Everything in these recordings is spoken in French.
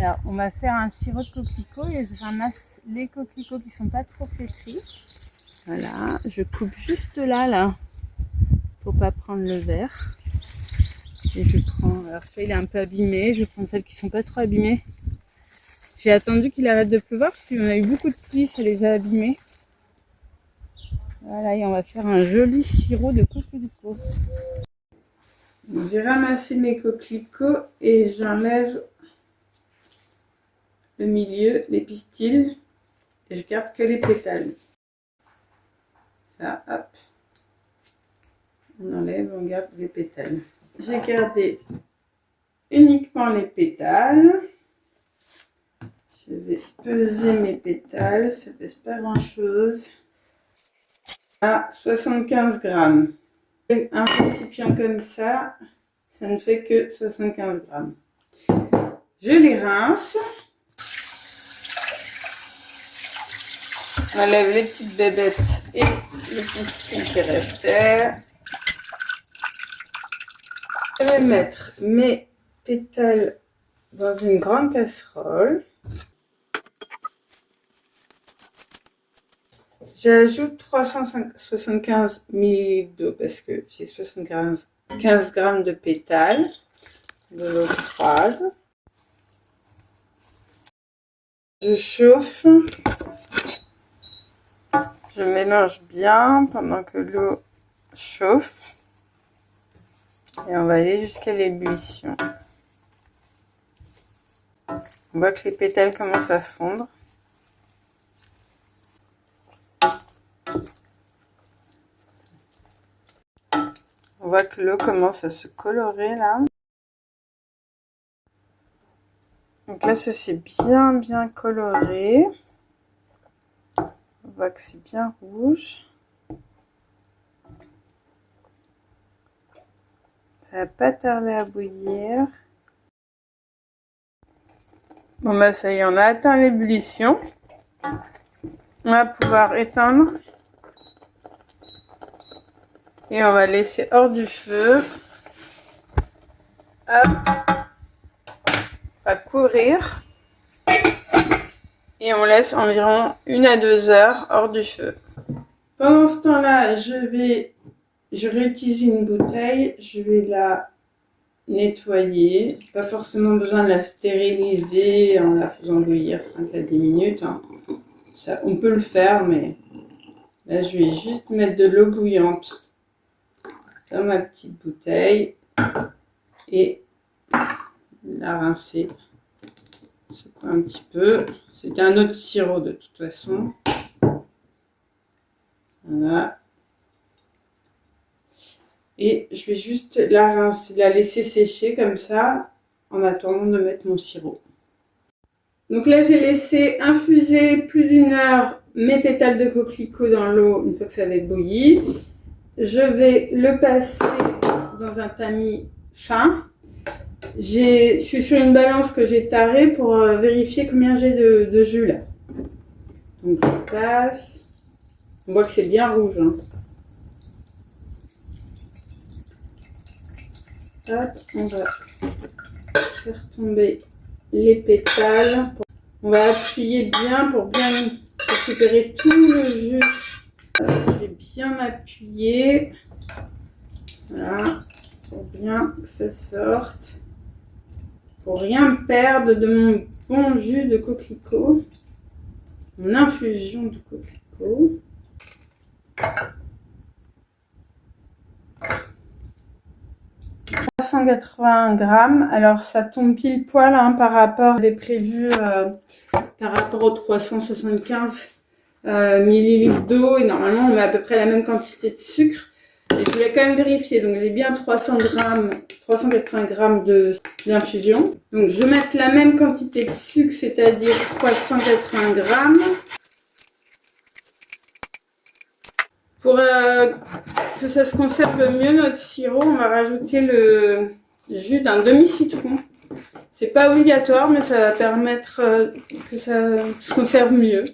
Alors, on va faire un sirop de coquelicot et je ramasse les coquelicots qui sont pas trop flétris. Voilà, je coupe juste là, pour pas prendre le verre. Et je prends, alors celui-là il est un peu abîmé, je prends celles qui sont pas trop abîmées. J'ai attendu qu'il arrête de pleuvoir parce qu'on a eu beaucoup de pluie, ça les a abîmés. Voilà, et on va faire un joli sirop de coquelicot. J'ai ramassé mes coquelicots et j'enlève le milieu, les pistils, et je garde que les pétales. Ça, hop, on enlève, on garde les pétales. J'ai gardé uniquement les pétales. Je vais peser mes pétales, ça pèse pas grand chose. À 75 grammes. Un récipient comme ça, ça ne fait que 75 grammes. Je les rince. On enlève les petites bébêtes et les pistils qui restaient. Je vais mettre mes pétales dans une grande casserole. J'ajoute 375 ml d'eau parce que j'ai 15 grammes de pétales, de l'eau froide. Je chauffe. Je mélange bien pendant que l'eau chauffe. Et on va aller jusqu'à l'ébullition. On voit que les pétales commencent à fondre. On voit que l'eau commence à se colorer là. Donc là, c'est bien coloré. On voit que c'est bien rouge. Ça va pas tarder à bouillir. Bon bah ça y est, on a atteint l'ébullition. On va pouvoir éteindre. Et on va laisser hors du feu. Hop. On va courir. Et on laisse environ 1 à 2 heures hors du feu. Pendant ce temps-là, je réutilise une bouteille. Je vais la nettoyer. Pas forcément besoin de la stériliser en la faisant bouillir 5 à 10 minutes. Hein. Ça, on peut le faire, mais là, je vais juste mettre de l'eau bouillante dans ma petite bouteille et la rincer. Secouer un petit peu. C'était un autre sirop de toute façon. Voilà. Et je vais juste la rincer, la laisser sécher comme ça en attendant de mettre mon sirop. Donc là, j'ai laissé infuser plus d'1 heure mes pétales de coquelicot dans l'eau une fois que ça avait bouilli. Je vais le passer dans un tamis fin. Je suis sur une balance que j'ai tarée pour vérifier combien j'ai de jus là. Donc je passe. On voit que c'est bien rouge. Hein. Hop, on va faire tomber les pétales. On va appuyer bien pour bien récupérer tout le jus. Je vais bien appuyer. Voilà, pour bien que ça sorte. Pour rien perdre de mon bon jus de coquelicot. Mon infusion de coquelicot. 380 grammes. Alors ça tombe pile poil hein, par rapport à des prévus par rapport aux 375 millilitres d'eau. Et normalement on met à peu près la même quantité de sucre. Et je voulais quand même vérifier. Donc j'ai bien 380 grammes d'infusion. Donc je vais mettre la même quantité de sucre, c'est-à-dire 380 grammes. Pour que ça se conserve mieux notre sirop, on va rajouter le jus d'un demi-citron. C'est pas obligatoire, mais ça va permettre que ça se conserve mieux.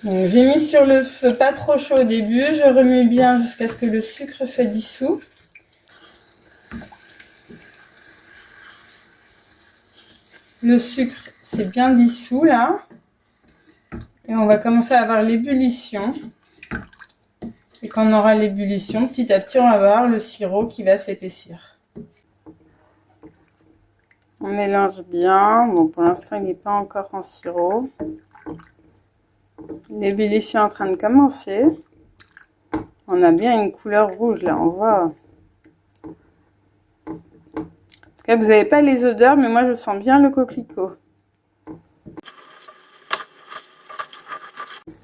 J'ai mis sur le feu pas trop chaud au début, je remue bien jusqu'à ce que le sucre soit dissous. Le sucre c'est bien dissous là. Et on va commencer à avoir l'ébullition. Et quand on aura l'ébullition, petit à petit, on va avoir le sirop qui va s'épaissir. On mélange bien. Bon, pour l'instant, il n'est pas encore en sirop. L'ébullition est en train de commencer. On a bien une couleur rouge là, on voit. En tout cas, vous n'avez pas les odeurs, mais moi, je sens bien le coquelicot.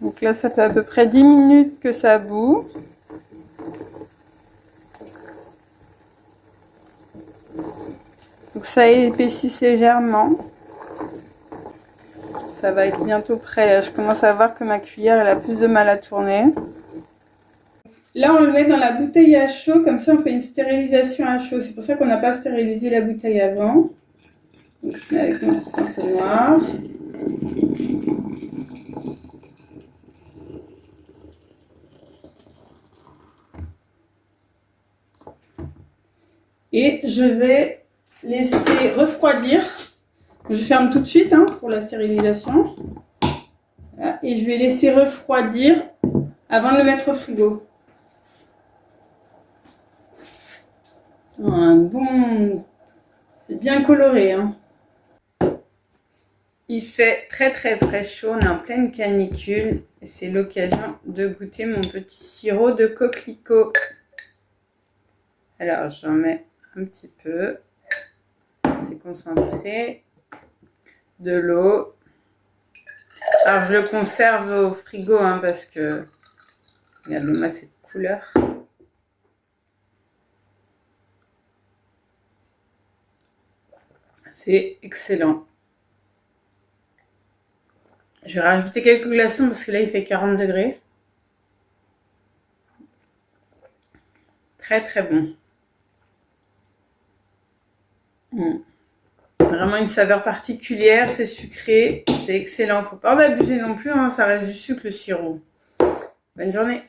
Donc là, ça fait à peu près 10 minutes que ça bout. Donc ça épaissit légèrement. Ça va être bientôt prêt. Là, je commence à voir que ma cuillère elle a plus de mal à tourner. Là, on le met dans la bouteille à chaud. Comme ça, on fait une stérilisation à chaud. C'est pour ça qu'on n'a pas stérilisé la bouteille avant. Donc, je mets avec mon entonnoir. Et je vais laisser refroidir. Je ferme tout de suite hein, pour la stérilisation. Voilà. Et je vais laisser refroidir avant de le mettre au frigo. Un bon... C'est bien coloré. Hein. Il fait très chaud. On est en pleine canicule. Et c'est l'occasion de goûter mon petit sirop de coquelicot. Alors j'en mets un petit peu. C'est concentré. De l'eau. Alors je le conserve au frigo hein, parce que regardez-moi cette couleur. C'est excellent. Je vais rajouter quelques glaçons parce que là il fait 40 degrés. Très bon. Vraiment une saveur particulière, c'est sucré, c'est excellent. Faut pas en abuser non plus, hein, ça reste du sucre le sirop. Bonne journée.